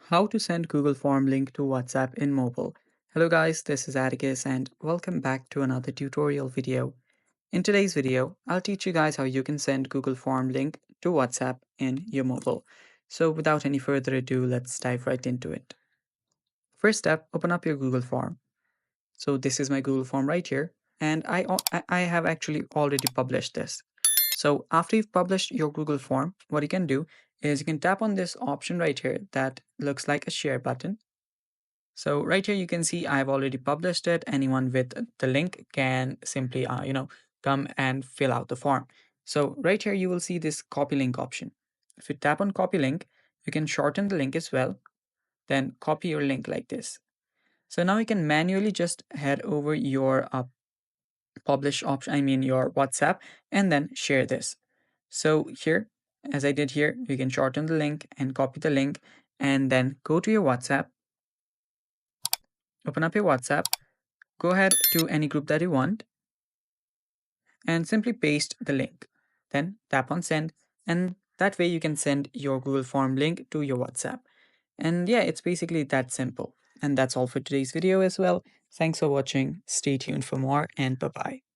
How to send Google Form link to WhatsApp in mobile. Hello guys, this is Atticus and welcome back to another tutorial video. In today's video, I'll teach you guys how you can send Google Form link to WhatsApp in your mobile. So without any further ado, let's dive right into it. First step, open up your Google Form. So this is my Google Form right here, and I have actually already published this. So after you've published your Google Form, what you can do is you can tap on this option right here that looks like a share button. So right here you can see I've already published it. Anyone with the link can simply come and fill out the form. So right here you will see this copy link option. If you tap on copy link, you can shorten the link as well. Then copy your link like this. So now you can manually just head over your publish option, your WhatsApp, and then share this. So here, as I did here, you can shorten the link and copy the link and then go to your WhatsApp, open up your WhatsApp, go ahead to any group that you want and simply paste the link. Then tap on send, and that way you can send your Google Form link to your WhatsApp. And yeah, it's basically that simple. And that's all for today's video as well. Thanks for watching. Stay tuned for more, and bye bye.